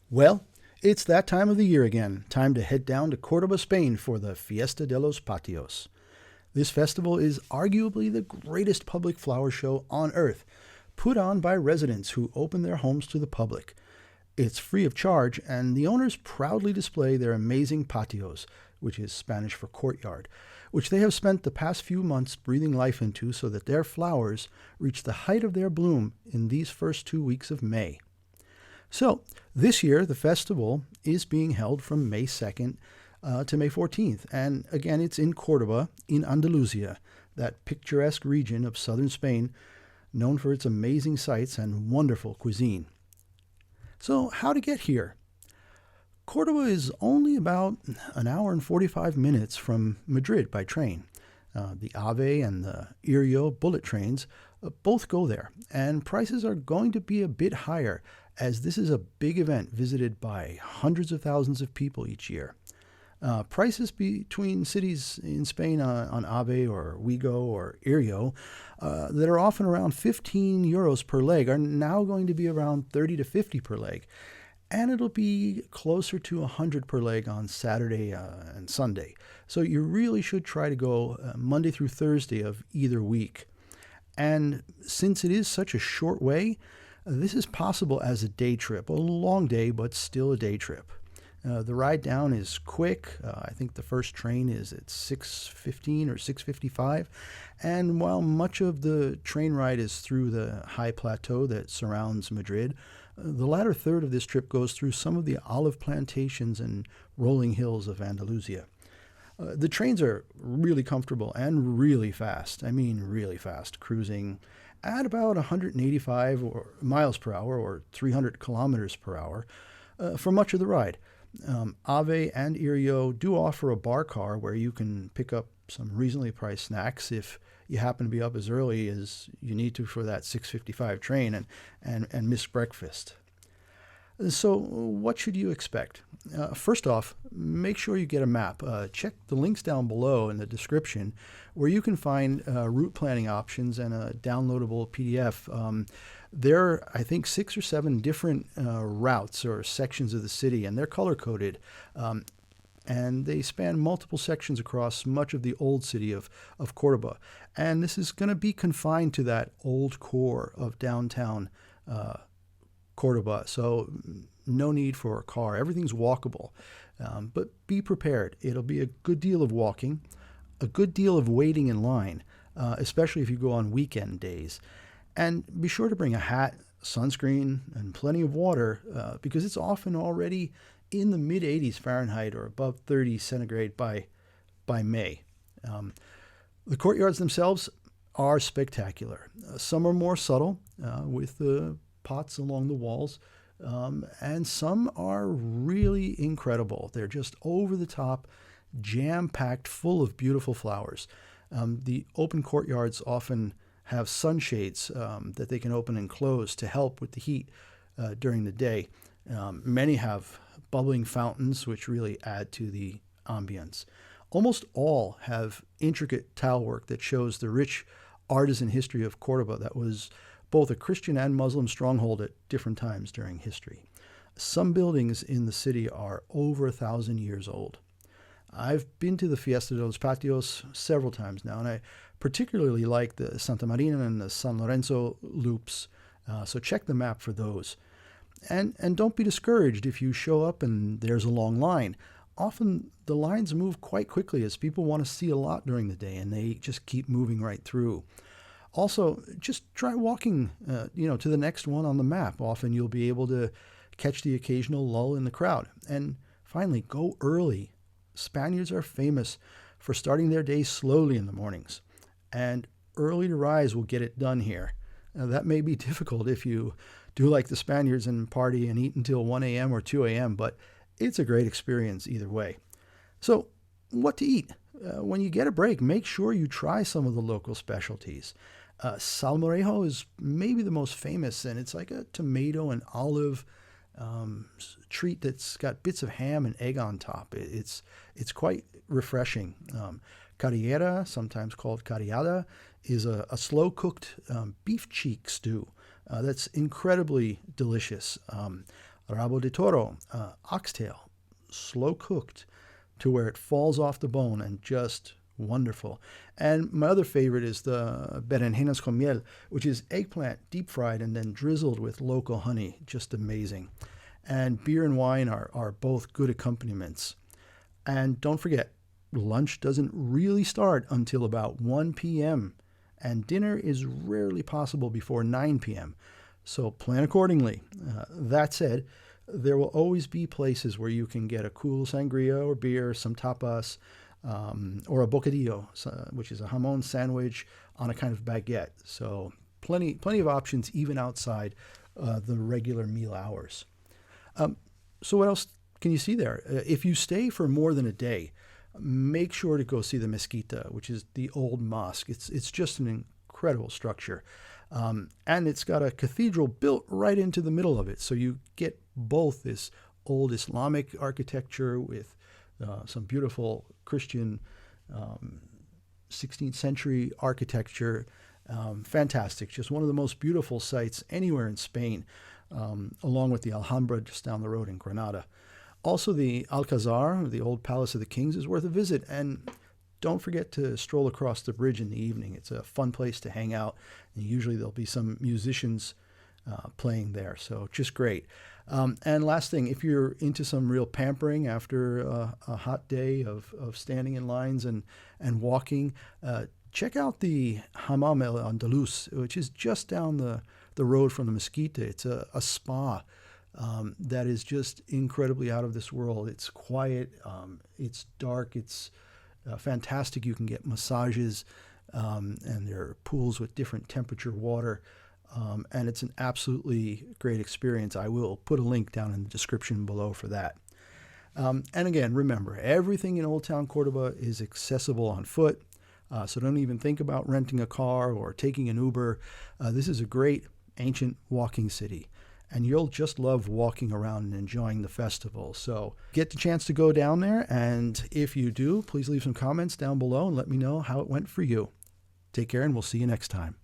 Well, it's that time of the year again. Time to head down to Cordoba, Spain for the Fiesta de los Patios. This festival is arguably the greatest public flower show on earth, put on by residents who open their homes to the public. It's free of charge, and the owners proudly display their amazing patios, which is Spanish for courtyard, which they have spent the past few months breathing life into so that their flowers reach the height of their bloom in these first 2 weeks of May. So, this year, the festival is being held from May 2nd to May 14th. And again, it's in Cordoba, in Andalusia, that picturesque region of southern Spain, known for its amazing sights and wonderful cuisine. So, how to get here? Cordoba is only about an hour and 45 minutes from Madrid by train. The AVE and the Irio bullet trains both go there, and prices are going to be a bit higher as this is a big event visited by hundreds of thousands of people each year. Prices between cities in Spain on AVE or Vigo or Irio that are often around 15 euros per leg are now going to be around 30 to 50 per leg. And it'll be closer to 100 per leg on Saturday and Sunday. So you really should try to go Monday through Thursday of either week. And since it is such a short way, this is possible as a day trip, a long day, but still a day trip. The ride down is quick. I think the first train is at 6:15 or 6:55. And while much of the train ride is through the high plateau that surrounds Madrid, the latter third of this trip goes through some of the olive plantations and rolling hills of Andalusia. The trains are really comfortable and really fast. I mean, really fast, cruising at about 185 miles per hour or 300 kilometers per hour for much of the ride. AVE and Irio do offer a bar car where you can pick up some reasonably priced snacks if you happen to be up as early as you need to for that 6:55 train and miss breakfast. So what should you expect? First off, make sure you get a map. Check the links down below in the description where you can find route planning options and a downloadable PDF. There are, I think, 6 or 7 different routes or sections of the city, and they're color-coded. And they span multiple sections across much of the old city of Cordoba. And this is going to be confined to that old core of downtown Cordoba. So no need for a car. Everything's walkable. But be prepared. It'll be a good deal of walking, a good deal of waiting in line, especially if you go on weekend days. And be sure to bring a hat, sunscreen, and plenty of water because it's often already in the mid-80s Fahrenheit or above 30 centigrade by May. The courtyards themselves are spectacular. Some are more subtle with the pots along the walls, and some are really incredible. They're just over the top, jam-packed, full of beautiful flowers. The open courtyards often have sunshades that they can open and close to help with the heat during the day. Many have bubbling fountains, which really add to the ambience. Almost all have intricate tile work that shows the rich artisan history of Cordoba that was both a Christian and Muslim stronghold at different times during history. Some buildings in the city are over 1,000 years old. I've been to the Fiesta de los Patios several times now, and I particularly like the Santa Marina and the San Lorenzo loops, so check the map for those. And don't be discouraged if you show up and there's a long line. Often the lines move quite quickly as people want to see a lot during the day and they just keep moving right through. Also, just try walking to the next one on the map. Often you'll be able to catch the occasional lull in the crowd. And finally, go early. Spaniards are famous for starting their day slowly in the mornings. And early to rise will get it done here. Now, that may be difficult if you do like the Spaniards and party and eat until 1 a.m. or 2 a.m., but it's a great experience either way. So, what to eat? When you get a break, make sure you try some of the local specialties. Salmorejo is maybe the most famous, and it's like a tomato and olive treat that's got bits of ham and egg on top. It's quite refreshing. Carriera, sometimes called carriada, is a slow-cooked beef cheek stew that's incredibly delicious. rabo de toro, oxtail, slow cooked to where it falls off the bone and just wonderful. And my other favorite is the berenjenas con miel, which is eggplant deep fried and then drizzled with local honey. Just amazing. And beer and wine are both good accompaniments. And don't forget, lunch doesn't really start until about 1 p.m. and dinner is rarely possible before 9 p.m. So plan accordingly. That said, there will always be places where you can get a cool sangria or beer, some tapas, or a bocadillo, which is a jamon sandwich on a kind of baguette. So plenty of options even outside the regular meal hours. So what else can you see there? If you stay for more than a day, make sure to go see the mezquita, which is the old mosque. It's just an incredible structure. And it's got a cathedral built right into the middle of it. So you get both this old Islamic architecture with some beautiful Christian 16th century architecture. Fantastic. Just one of the most beautiful sites anywhere in Spain, along with the Alhambra just down the road in Granada. Also, the Alcazar, the old Palace of the Kings, is worth a visit. And don't forget to stroll across the bridge in the evening. It's a fun place to hang out. And usually there'll be some musicians playing there. So just great. And last thing, if you're into some real pampering after a hot day of standing in lines and walking, check out the Hammam El Andalus, which is just down the road from the Mezquita. It's a spa that is just incredibly out of this world. It's quiet, it's dark, it's fantastic. You can get massages, and there are pools with different temperature water, and it's an absolutely great experience. I will put a link down in the description below for that. And again, remember, everything in Old Town Cordoba is accessible on foot, so don't even think about renting a car or taking an Uber. This is a great ancient walking city, and you'll just love walking around and enjoying the festival. So get the chance to go down there, and if you do, please leave some comments down below and let me know how it went for you. Take care, and we'll see you next time.